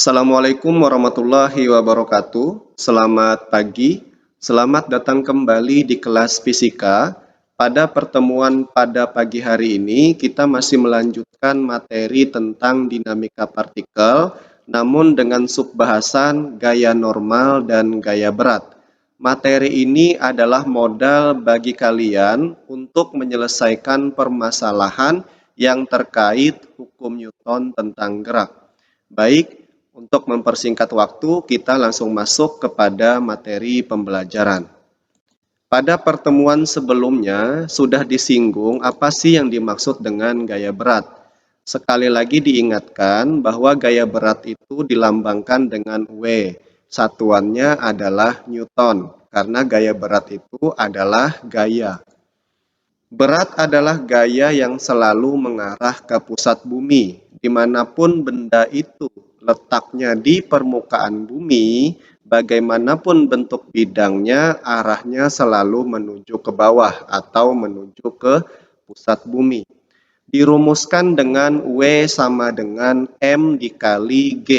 Assalamualaikum warahmatullahi wabarakatuh. Selamat pagi. Selamat datang kembali di kelas fisika. Pada pertemuan pada pagi hari ini, kita masih melanjutkan materi tentang dinamika partikel, namun dengan subbahasan gaya normal dan gaya berat. Materi ini adalah modal bagi kalian untuk menyelesaikan permasalahan yang terkait hukum Newton tentang gerak. Baik, untuk mempersingkat waktu, kita langsung masuk kepada materi pembelajaran. Pada pertemuan sebelumnya sudah disinggung apa sih yang dimaksud dengan gaya berat. Sekali lagi diingatkan bahwa gaya berat itu dilambangkan dengan W. Satuannya adalah Newton, karena gaya berat itu adalah gaya. Berat adalah gaya yang selalu mengarah ke pusat bumi. Dimanapun benda itu letaknya di permukaan bumi, bagaimanapun bentuk bidangnya, arahnya selalu menuju ke bawah atau menuju ke pusat bumi. Dirumuskan dengan W sama dengan M dikali G.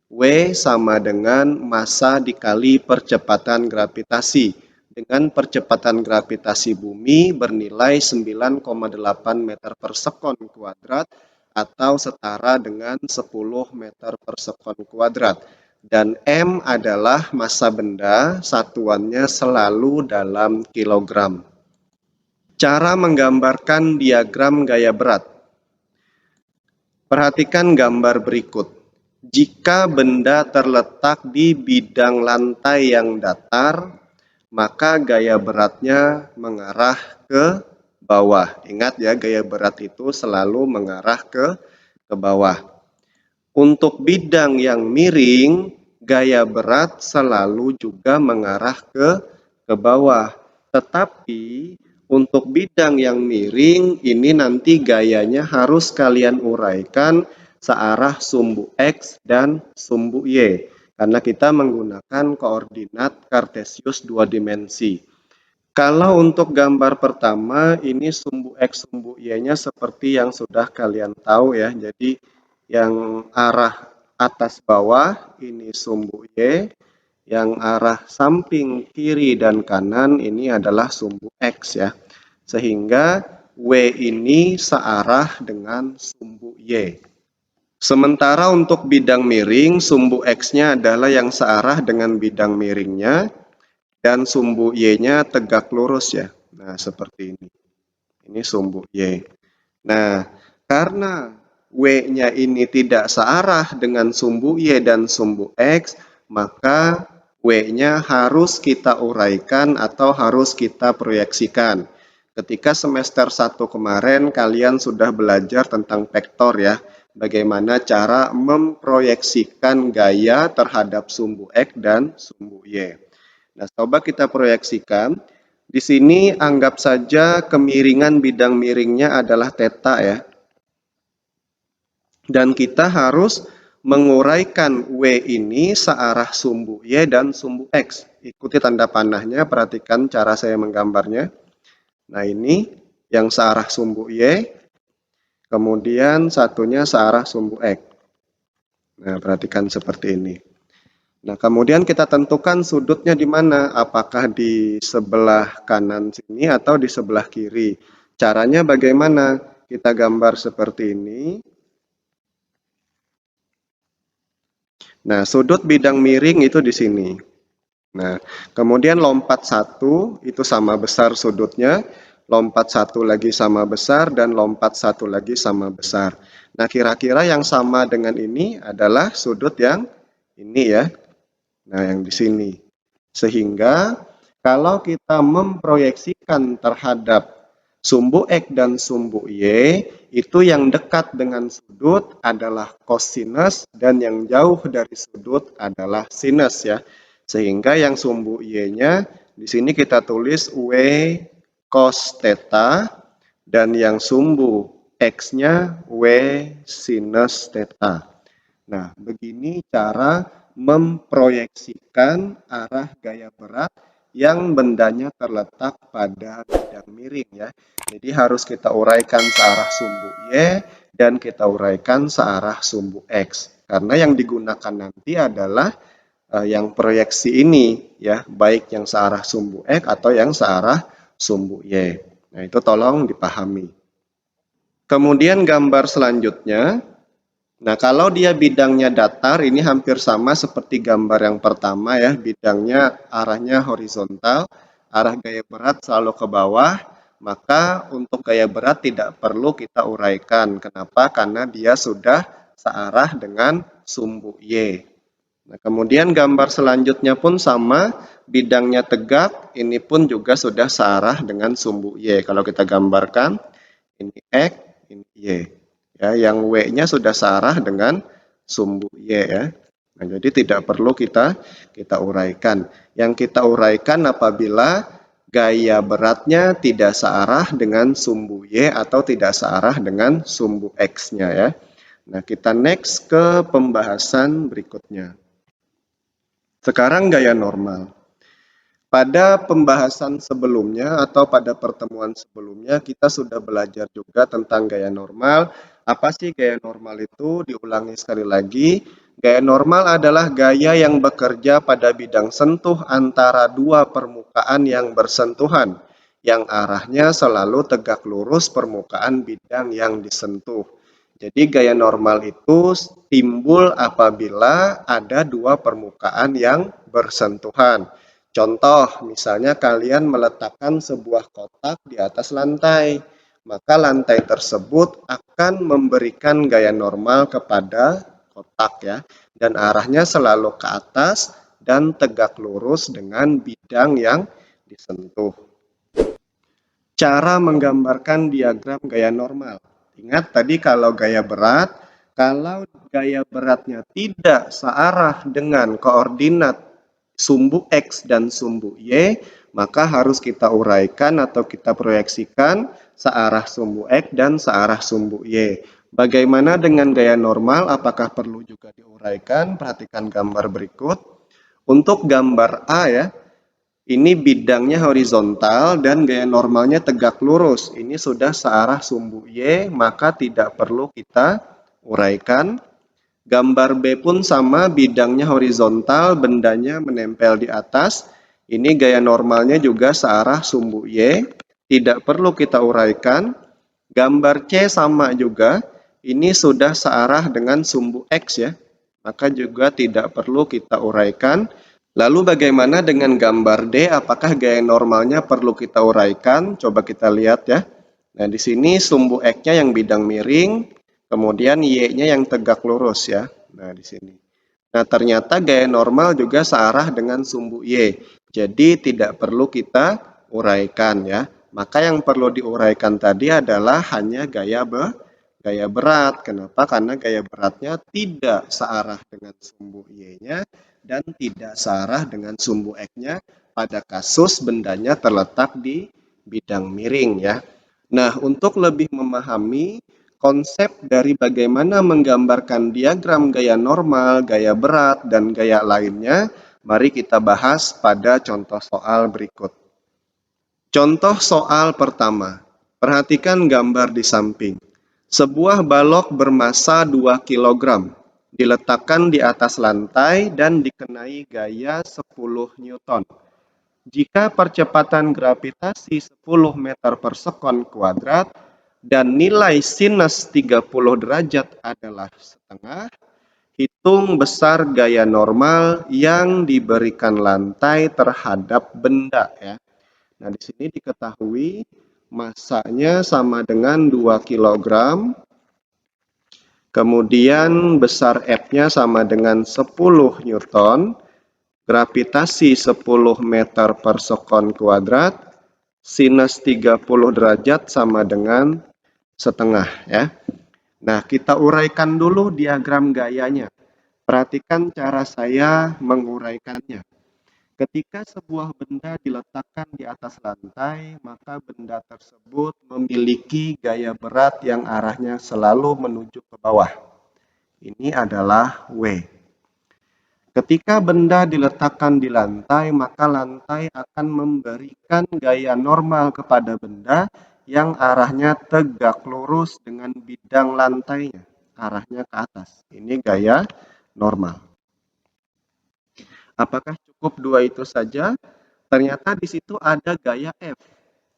W sama dengan massa dikali percepatan gravitasi. Dengan percepatan gravitasi bumi bernilai 9,8 meter per sekon kuadrat atau setara dengan 10 meter per sekon kuadrat. Dan M adalah massa benda, satuannya selalu dalam kilogram. Cara menggambarkan diagram gaya berat. Perhatikan gambar berikut. Jika benda terletak di bidang lantai yang datar, maka gaya beratnya mengarah ke bawah. Ingat ya, gaya berat itu selalu mengarah ke bawah. Untuk bidang yang miring, gaya berat selalu juga mengarah ke bawah. Tetapi untuk bidang yang miring, ini nanti gayanya harus kalian uraikan searah sumbu X dan sumbu Y. Karena kita menggunakan koordinat Kartesius dua dimensi. Kalau untuk gambar pertama, ini sumbu X, sumbu Y-nya seperti yang sudah kalian tahu ya. Jadi yang arah atas bawah, ini sumbu Y. Yang arah samping kiri dan kanan, ini adalah sumbu X ya. Sehingga W ini searah dengan sumbu Y. Sementara untuk bidang miring, sumbu X-nya adalah yang searah dengan bidang miringnya. Dan sumbu Y-nya tegak lurus ya. Nah, seperti ini. Ini sumbu Y. Nah, karena W-nya ini tidak searah dengan sumbu Y dan sumbu X, maka W-nya harus kita uraikan atau harus kita proyeksikan. Ketika semester 1 kemarin, kalian sudah belajar tentang vektor ya. Bagaimana cara memproyeksikan gaya terhadap sumbu X dan sumbu Y. Nah, coba kita proyeksikan. Di sini anggap saja kemiringan bidang miringnya adalah theta ya. Dan kita harus menguraikan W ini searah sumbu Y dan sumbu X. Ikuti tanda panahnya, perhatikan cara saya menggambarnya. Nah, ini yang searah sumbu Y, kemudian satunya searah sumbu X. Nah, perhatikan seperti ini. Nah, kemudian kita tentukan sudutnya di mana, apakah di sebelah kanan sini atau di sebelah kiri. Caranya bagaimana? Kita gambar seperti ini. Nah, sudut bidang miring itu di sini. Nah, kemudian lompat satu itu sama besar sudutnya, lompat satu lagi sama besar, dan lompat satu lagi sama besar. Nah, kira-kira yang sama dengan ini adalah sudut yang ini ya. Nah, yang di sini. Sehingga kalau kita memproyeksikan terhadap sumbu X dan sumbu Y, itu yang dekat dengan sudut adalah cosinus dan yang jauh dari sudut adalah sinus ya. Sehingga yang sumbu Y-nya di sini kita tulis W cos theta dan yang sumbu X-nya W sinus theta. Nah, begini cara memproyeksikan arah gaya berat yang bendanya terletak pada bidang miring ya. Jadi harus kita uraikan searah sumbu Y dan kita uraikan searah sumbu X. Karena yang digunakan nanti adalah yang proyeksi ini ya, baik yang searah sumbu X atau yang searah sumbu Y. Nah, itu tolong dipahami. Kemudian gambar selanjutnya, nah kalau dia bidangnya datar, ini hampir sama seperti gambar yang pertama ya, bidangnya arahnya horizontal, arah gaya berat selalu ke bawah, maka untuk gaya berat tidak perlu kita uraikan. Kenapa? Karena dia sudah searah dengan sumbu Y. Nah, kemudian gambar selanjutnya pun sama, bidangnya tegak, ini pun juga sudah searah dengan sumbu Y. Kalau kita gambarkan, ini X, ini Y. Ya, yang W-nya sudah searah dengan sumbu Y ya. Nah, jadi tidak perlu kita uraikan. Yang kita uraikan apabila gaya beratnya tidak searah dengan sumbu Y atau tidak searah dengan sumbu X-nya ya. Nah, kita next ke pembahasan berikutnya. Sekarang gaya normal. Pada pembahasan sebelumnya atau pada pertemuan sebelumnya kita sudah belajar juga tentang gaya normal. Apa sih gaya normal itu? Diulangi sekali lagi. Gaya normal adalah gaya yang bekerja pada bidang sentuh antara dua permukaan yang bersentuhan, yang arahnya selalu tegak lurus permukaan bidang yang disentuh. Jadi gaya normal itu timbul apabila ada dua permukaan yang bersentuhan. Contoh, misalnya kalian meletakkan sebuah kotak di atas lantai, maka lantai tersebut akan memberikan gaya normal kepada kotak ya, dan arahnya selalu ke atas dan tegak lurus dengan bidang yang disentuh. Cara menggambarkan diagram gaya normal. Ingat tadi kalau gaya beratnya tidak searah dengan koordinat sumbu X dan sumbu Y, maka harus kita uraikan atau kita proyeksikan searah sumbu X dan searah sumbu Y. Bagaimana dengan gaya normal? Apakah perlu juga diuraikan? Perhatikan gambar berikut. Untuk gambar A ya, ini bidangnya horizontal dan gaya normalnya tegak lurus. Ini sudah searah sumbu Y, maka tidak perlu kita uraikan. Gambar B pun sama, bidangnya horizontal, bendanya menempel di atas. Ini gaya normalnya juga searah sumbu Y, tidak perlu kita uraikan. Gambar C sama juga, ini sudah searah dengan sumbu X ya, maka juga tidak perlu kita uraikan. Lalu bagaimana dengan gambar D? Apakah gaya normalnya perlu kita uraikan? Coba kita lihat ya. Nah, di sini sumbu X-nya yang bidang miring, kemudian Y-nya yang tegak lurus ya. Nah, di sini. Nah, ternyata gaya normal juga searah dengan sumbu Y. Jadi tidak perlu kita uraikan ya. Maka yang perlu diuraikan tadi adalah hanya gaya berat. Kenapa? Karena gaya beratnya tidak searah dengan sumbu Y-nya dan tidak searah dengan sumbu X-nya pada kasus bendanya terletak di bidang miring ya. Nah, untuk lebih memahami konsep dari bagaimana menggambarkan diagram gaya normal, gaya berat, dan gaya lainnya, mari kita bahas pada contoh soal berikut. Contoh soal pertama. Perhatikan gambar di samping. Sebuah balok bermassa 2 kg diletakkan di atas lantai dan dikenai gaya 10 Newton. Jika percepatan gravitasi 10 meter per sekon kuadrat dan nilai sinus 30 derajat adalah setengah, hitung besar gaya normal yang diberikan lantai terhadap benda ya. Nah, di sini diketahui massanya sama dengan 2 kg, kemudian besar F-nya sama dengan 10 Newton, gravitasi 10 meter per sekon kuadrat, sinus 30 derajat sama dengan setengah ya. Nah, kita uraikan dulu diagram gayanya. Perhatikan cara saya menguraikannya. Ketika sebuah benda diletakkan di atas lantai, maka benda tersebut memiliki gaya berat yang arahnya selalu menuju ke bawah. Ini adalah W. Ketika benda diletakkan di lantai, maka lantai akan memberikan gaya normal kepada benda yang arahnya tegak lurus dengan bidang lantainya, arahnya ke atas. Ini gaya normal. Apakah cukup dua itu saja? Ternyata di situ ada gaya F.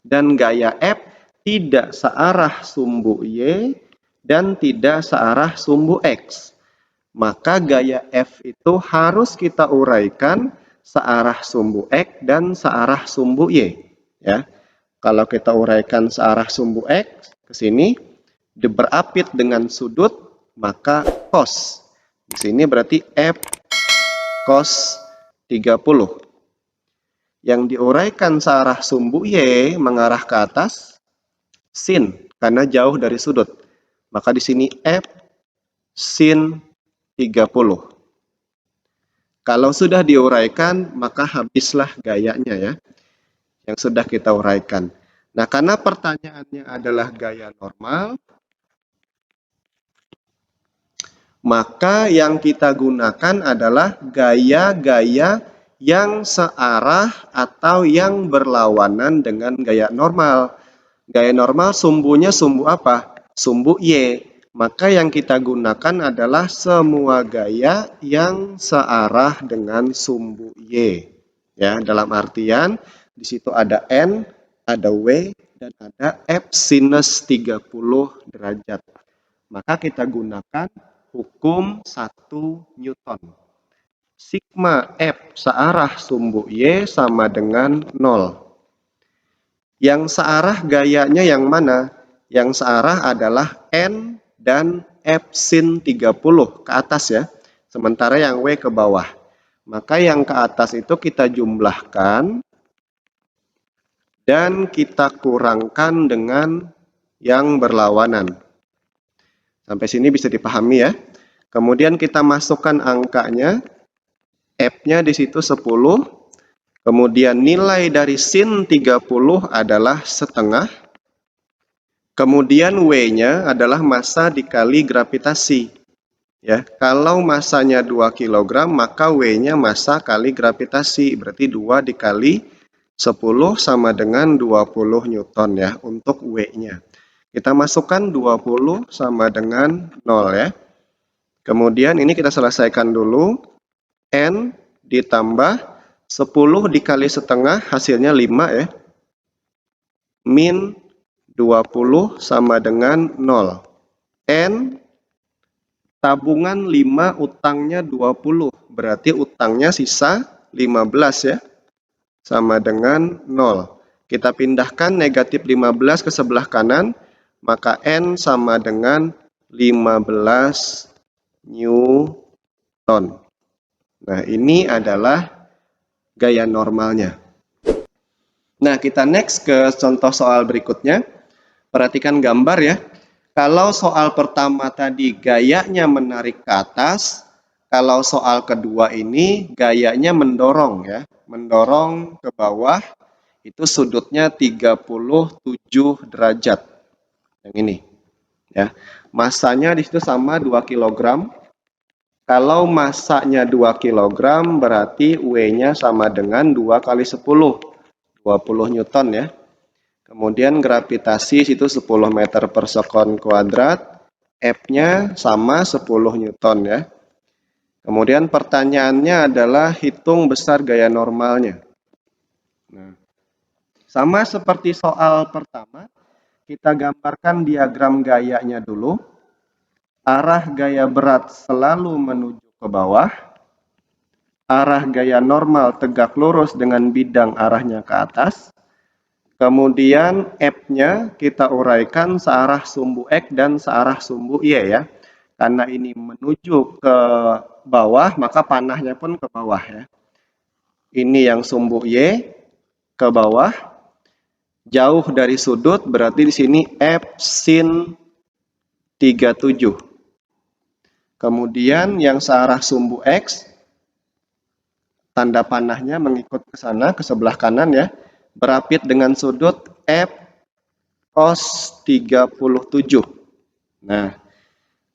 Dan gaya F tidak searah sumbu Y dan tidak searah sumbu X. Maka gaya F itu harus kita uraikan searah sumbu X dan searah sumbu Y. Ya. Kalau kita uraikan searah sumbu X ke sini, berapit dengan sudut, maka cos. Di sini berarti F cos 30. Yang diuraikan searah sumbu Y mengarah ke atas, sin, karena jauh dari sudut. Maka di sini F sin 30. Kalau sudah diuraikan, maka habislah gayanya ya, yang sudah kita uraikan. Nah, karena pertanyaannya adalah gaya normal, maka yang kita gunakan adalah gaya-gaya yang searah atau yang berlawanan dengan gaya normal. Gaya normal sumbunya sumbu apa? Sumbu Y. Maka yang kita gunakan adalah semua gaya yang searah dengan sumbu Y. Ya, dalam artian di situ ada N, ada W, dan ada F sinus 30 derajat. Maka kita gunakan hukum 1 Newton. Sigma F searah sumbu Y sama dengan 0. Yang searah gayanya yang mana? Yang searah adalah N dan F sin 30 ke atas ya. Sementara yang W ke bawah. Maka yang ke atas itu kita jumlahkan dan kita kurangkan dengan yang berlawanan. Sampai sini bisa dipahami ya. Kemudian kita masukkan angkanya. F-nya di situ 10. Kemudian nilai dari sin 30 adalah setengah. Kemudian W-nya adalah massa dikali gravitasi. Ya, kalau massanya 2 kg, maka W-nya massa kali gravitasi. Berarti 2 dikali 10 sama dengan 20 Newton ya untuk W-nya. Kita masukkan 20 sama dengan 0 ya. Kemudian ini kita selesaikan dulu. N ditambah 10 dikali setengah hasilnya 5 ya. Min 20 sama dengan 0. N tabungan 5 utangnya 20. Berarti utangnya sisa 15 ya. Sama dengan 0. Kita pindahkan negatif 15 ke sebelah kanan. Maka N sama dengan 15 Newton. Nah, ini adalah gaya normalnya. Nah, kita next ke contoh soal berikutnya. Perhatikan gambar ya. Kalau soal pertama tadi gayanya menarik ke atas, kalau soal kedua ini gayanya mendorong ya. Mendorong ke bawah, itu sudutnya 37 derajat. Yang ini. Ya. Massanya di situ sama 2 kg. Kalau massanya 2 kg berarti W-nya sama dengan 2 kali 10. 20 Newton ya. Kemudian gravitasi situ 10 meter per sekon kuadrat. F-nya sama 10 Newton ya. Kemudian pertanyaannya adalah hitung besar gaya normalnya. Nah, sama seperti soal pertama, kita gambarkan diagram gayanya dulu. Arah gaya berat selalu menuju ke bawah. Arah gaya normal tegak lurus dengan bidang arahnya ke atas. Kemudian F-nya kita uraikan searah sumbu X dan searah sumbu Y ya. Karena ini menuju ke bawah, maka panahnya pun ke bawah ya. Ini yang sumbu Y ke bawah. Jauh dari sudut berarti di sini F sin 37. Kemudian yang searah sumbu X, tanda panahnya mengikut ke sana, ke sebelah kanan ya. Berapit dengan sudut F cos 37. Nah,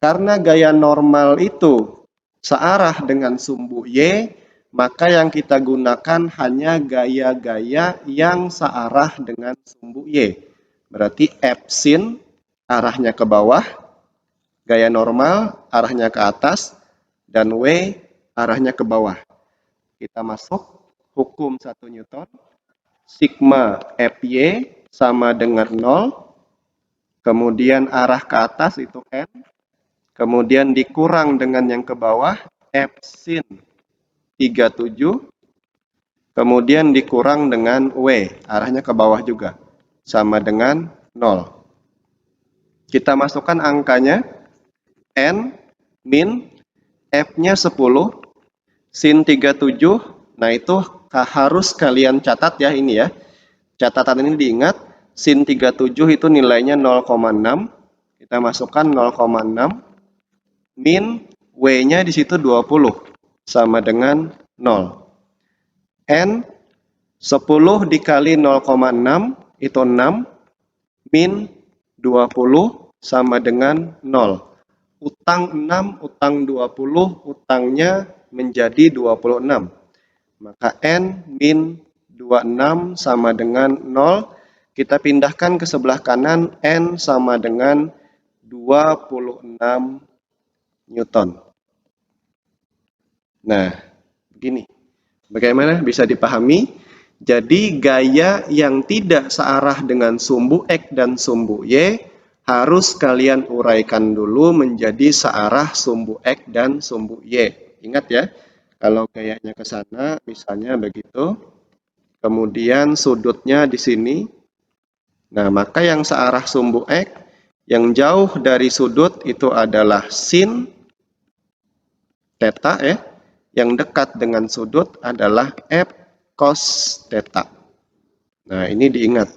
karena gaya normal itu searah dengan sumbu Y, maka yang kita gunakan hanya gaya-gaya yang searah dengan sumbu Y. Berarti F sin arahnya ke bawah, gaya normal arahnya ke atas, dan W arahnya ke bawah. Kita masuk hukum 1 Newton. Sigma Fy sama dengan 0. Kemudian arah ke atas itu N. Kemudian dikurang dengan yang ke bawah F sin 37. Kemudian dikurang dengan W. Arahnya ke bawah juga. Sama dengan 0. Kita masukkan angkanya. N min F-nya 10. Sin 37. Nah itu harus kalian catat ya ini ya. Catatan ini diingat. Sin 37 itu nilainya 0,6. Kita masukkan 0,6. Min W-nya di situ 20. Sama dengan 0. N 10 dikali 0,6 itu 6. Min 20 sama dengan 0. Utang 6, utang 20, utangnya menjadi 26. Maka N min 26 sama dengan 0. Kita pindahkan ke sebelah kanan, N sama dengan 26 Newton. Nah, begini. Bagaimana bisa dipahami? Jadi gaya yang tidak searah dengan sumbu X dan sumbu Y harus kalian uraikan dulu menjadi searah sumbu X dan sumbu Y. Ingat ya, kalau gayanya ke sana misalnya begitu, kemudian sudutnya di sini. Nah, maka yang searah sumbu X yang jauh dari sudut itu adalah sin theta ya. Yang dekat dengan sudut adalah F cos theta. Nah, ini diingat.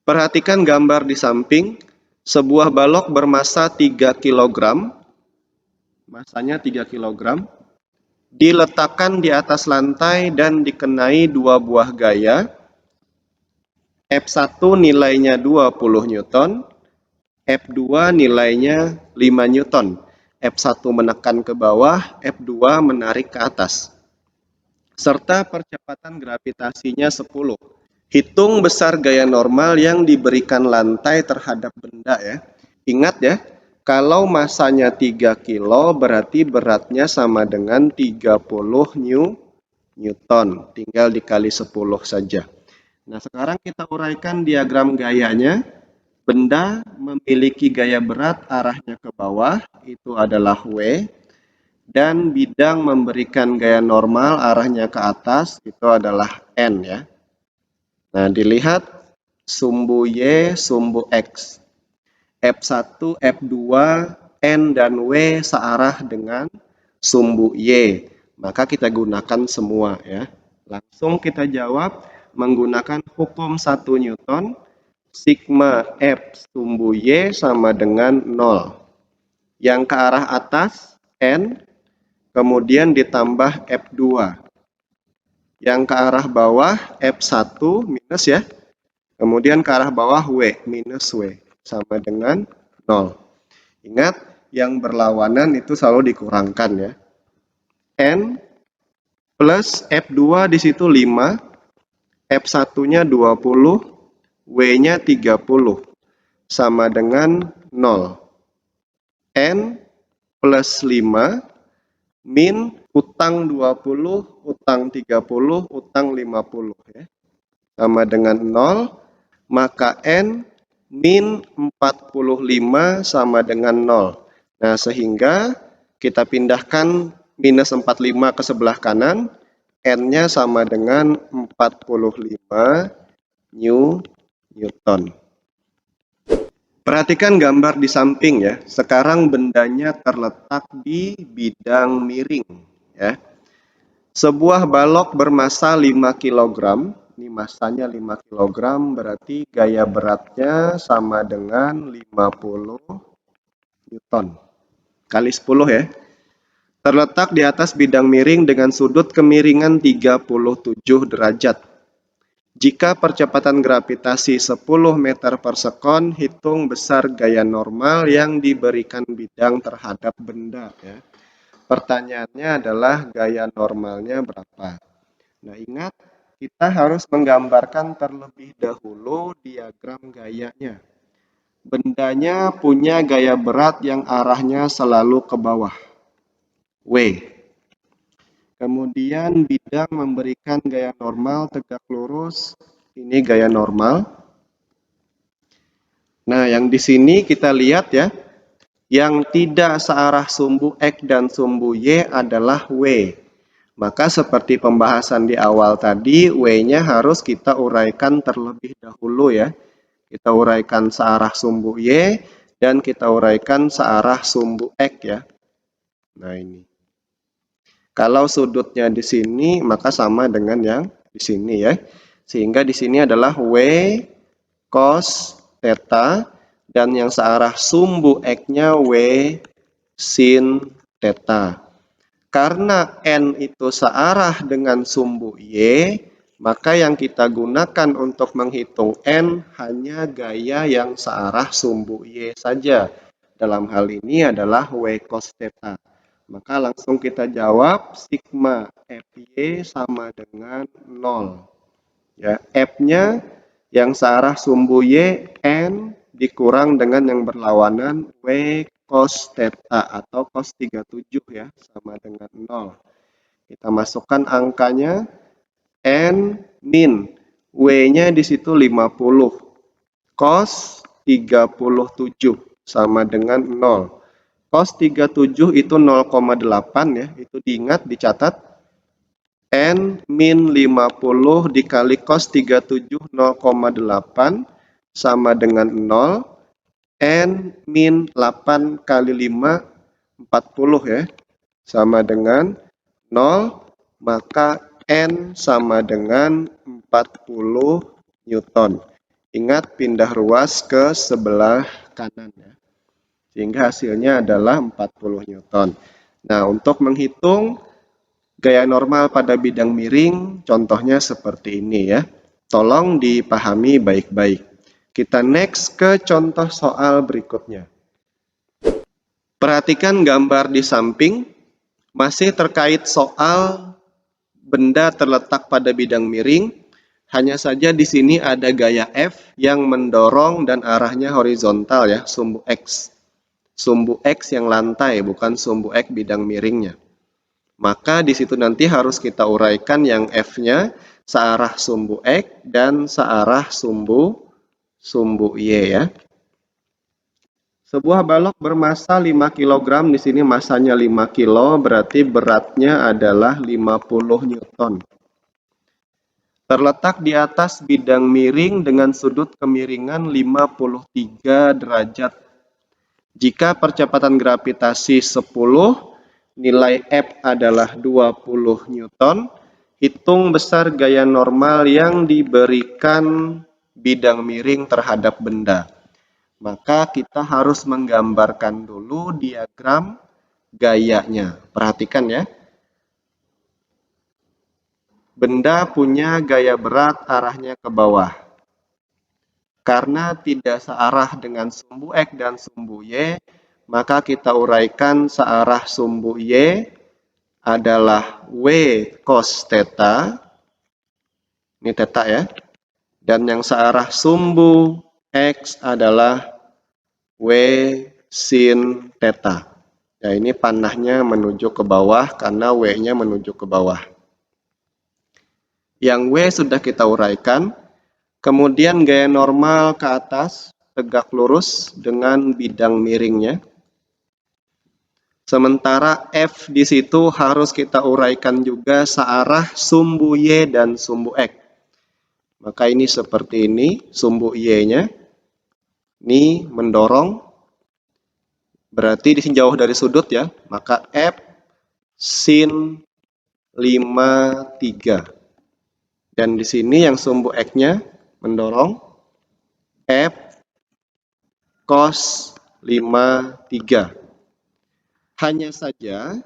Perhatikan gambar di samping. Sebuah balok bermasa 3 kg. Masanya 3 kg. Diletakkan di atas lantai dan dikenai 2 buah gaya. F1 nilainya 20 Newton. F2 nilainya 5 Newton. F1 menekan ke bawah, F2 menarik ke atas. Serta percepatan gravitasinya 10. Hitung besar gaya normal yang diberikan lantai terhadap benda ya. Ingat ya, kalau masanya 3 kilo berarti beratnya sama dengan 30 Newton. Tinggal dikali 10 saja. Nah, sekarang kita uraikan diagram gayanya. Benda memiliki gaya berat arahnya ke bawah, itu adalah W. Dan bidang memberikan gaya normal arahnya ke atas, itu adalah N ya. Nah, dilihat sumbu Y, sumbu X. F1, F2, N, dan W searah dengan sumbu Y. Maka kita gunakan semua ya. Langsung kita jawab menggunakan hukum 1 Newton. Sigma F sumbu Y sama dengan 0. Yang ke arah atas N, kemudian ditambah F2. Yang ke arah bawah F1 minus ya. Kemudian ke arah bawah W minus W sama dengan 0. Ingat, yang berlawanan itu selalu dikurangkan ya. N plus F2 di situ 5, F1-nya 20, W-nya 30 sama dengan 0. N plus 5 min utang 20, utang 30, utang 50 ya. Sama dengan 0. Maka N min 45 sama dengan 0. Nah, sehingga kita pindahkan minus 45 ke sebelah kanan. N-nya sama dengan 45 Newton. Perhatikan gambar di samping ya. Sekarang bendanya terletak di bidang miring ya. Sebuah balok bermasa 5 kg. Ini masanya 5 kg berarti gaya beratnya sama dengan 50 Newton. Kali 10 ya. Terletak di atas bidang miring dengan sudut kemiringan 37 derajat. Jika percepatan gravitasi 10 meter per sekon, hitung besar gaya normal yang diberikan bidang terhadap benda. Ya. Pertanyaannya adalah gaya normalnya berapa. Nah, ingat kita harus menggambarkan terlebih dahulu diagram gayanya. Bendanya punya gaya berat yang arahnya selalu ke bawah, W. Kemudian bidang memberikan gaya normal tegak lurus, ini gaya normal. Nah, yang di sini kita lihat ya, yang tidak searah sumbu X dan sumbu Y adalah W. Maka seperti pembahasan di awal tadi, W-nya harus kita uraikan terlebih dahulu ya. Kita uraikan searah sumbu Y dan kita uraikan searah sumbu X ya. Nah, ini. Kalau sudutnya di sini, maka sama dengan yang di sini ya. Sehingga di sini adalah W cos theta dan yang searah sumbu X-nya W sin theta. Karena N itu searah dengan sumbu Y, maka yang kita gunakan untuk menghitung N hanya gaya yang searah sumbu Y saja. Dalam hal ini adalah W cos theta. Maka langsung kita jawab sigma Fy sama dengan 0. Ya, F-nya yang searah sumbu Y N dikurang dengan yang berlawanan W cos theta atau cos 37 ya, sama dengan 0. Kita masukkan angkanya N min W-nya di situ 50. Cos 37 sama dengan 0. Cos 37 itu 0,8 ya, itu diingat, dicatat. N min 50 dikali cos 37 0,8 sama dengan 0. N min 8 kali 5 40 ya, sama dengan 0. Maka N sama dengan 40 Newton. Ingat pindah ruas ke sebelah kanan ya. Sehingga hasilnya adalah 40 Newton. Nah, untuk menghitung gaya normal pada bidang miring, contohnya seperti ini ya. Tolong dipahami baik-baik. Kita next ke contoh soal berikutnya. Perhatikan gambar di samping, masih terkait soal benda terletak pada bidang miring. Hanya saja di sini ada gaya F yang mendorong dan arahnya horizontal ya, sumbu X. Sumbu X yang lantai, bukan sumbu X bidang miringnya. Maka di situ nanti harus kita uraikan yang F-nya searah sumbu X dan searah sumbu Y ya. Sebuah balok bermasa 5 kg, di sini masanya 5 kg, berarti beratnya adalah 50 Newton. Terletak di atas bidang miring dengan sudut kemiringan 53 derajat. Jika percepatan gravitasi 10, nilai F adalah 20 Newton. Hitung besar gaya normal yang diberikan bidang miring terhadap benda. Maka kita harus menggambarkan dulu diagram gayanya. Perhatikan ya. Benda punya gaya berat arahnya ke bawah. Karena tidak searah dengan sumbu X dan sumbu Y, maka kita uraikan searah sumbu Y adalah W cos theta. Ini theta ya. Dan yang searah sumbu X adalah W sin theta. Ya, ini panahnya menuju ke bawah karena W-nya menuju ke bawah. Yang W sudah kita uraikan. Kemudian gaya normal ke atas, tegak lurus dengan bidang miringnya. Sementara F di situ harus kita uraikan juga searah sumbu Y dan sumbu X. Maka ini seperti ini, sumbu Y-nya. Ini mendorong. Berarti di sini jauh dari sudut ya. Maka F sin 53. Dan di sini yang sumbu X-nya mendorong F cos 53. Hanya saja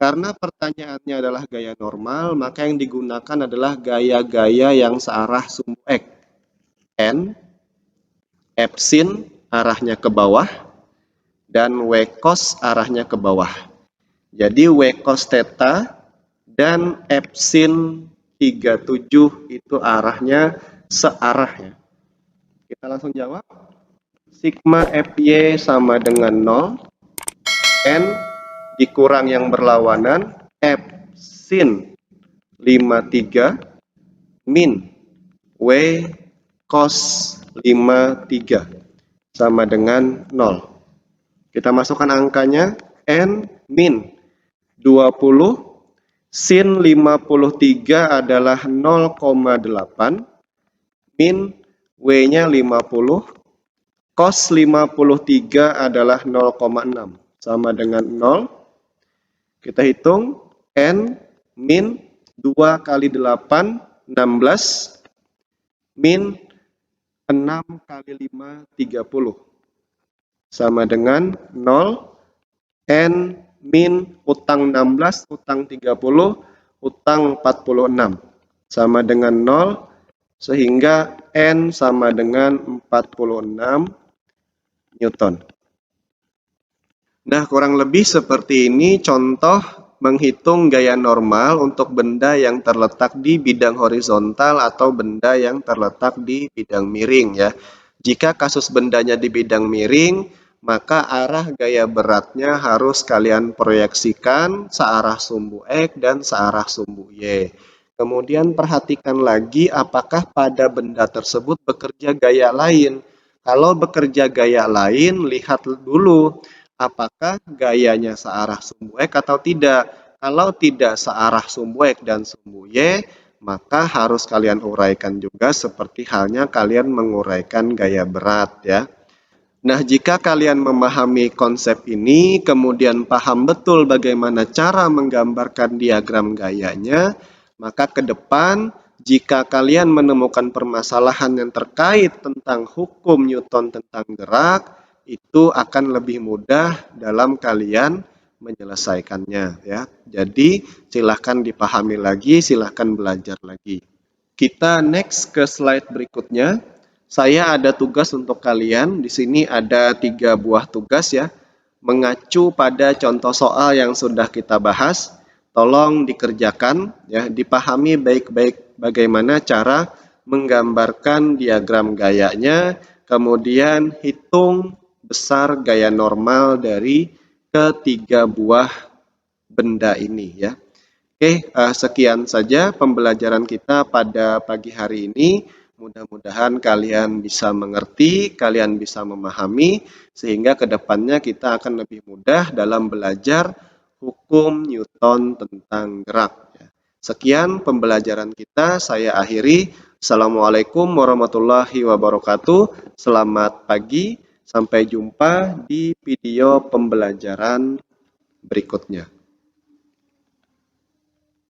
Karena pertanyaannya adalah gaya normal, maka yang digunakan adalah gaya-gaya yang searah sumbu X. N, epsin arahnya ke bawah, dan W cos arahnya ke bawah. Jadi W cos theta dan epsin 37 itu arahnya searah ya. Kita langsung jawab. Sigma Fy sama dengan 0. N dikurang yang berlawanan. Epsin 53 min W cos 53 sama dengan 0. Kita masukkan angkanya. N min 20 sin 53 adalah 0,8 min W-nya 50 cos 53 adalah 0,6 sama dengan 0. Kita hitung N min 2 kali 8 16 min 6 kali 5 30 sama dengan 0. N min utang 16, utang 30, utang 46 sama dengan 0, sehingga N sama dengan 46 Newton. Nah, kurang lebih seperti ini contoh menghitung gaya normal untuk benda yang terletak di bidang horizontal atau benda yang terletak di bidang miring ya. Jika kasus bendanya di bidang miring, maka arah gaya beratnya harus kalian proyeksikan searah sumbu X dan searah sumbu Y. Kemudian perhatikan lagi apakah pada benda tersebut bekerja gaya lain. Kalau bekerja gaya lain, lihat dulu apakah gayanya searah sumbu X atau tidak. Kalau tidak searah sumbu X dan sumbu Y, maka harus kalian uraikan juga seperti halnya kalian menguraikan gaya berat ya. Nah, jika kalian memahami konsep ini, kemudian paham betul bagaimana cara menggambarkan diagram gayanya, maka ke depan jika kalian menemukan permasalahan yang terkait tentang hukum Newton tentang gerak, itu akan lebih mudah dalam kalian menyelesaikannya ya. Jadi, silahkan dipahami lagi, silahkan belajar lagi. Kita next ke slide berikutnya. Saya ada tugas untuk kalian. Di sini ada 3 buah tugas ya. Mengacu pada contoh soal yang sudah kita bahas, tolong dikerjakan ya, dipahami baik-baik bagaimana cara menggambarkan diagram gayanya, kemudian hitung besar gaya normal dari ketiga buah benda ini ya. Oke, sekian saja pembelajaran kita pada pagi hari ini. Mudah-mudahan kalian bisa mengerti, kalian bisa memahami, sehingga kedepannya kita akan lebih mudah dalam belajar hukum Newton tentang gerak. Sekian pembelajaran kita, saya akhiri. Assalamualaikum warahmatullahi wabarakatuh. Selamat pagi, sampai jumpa di video pembelajaran berikutnya.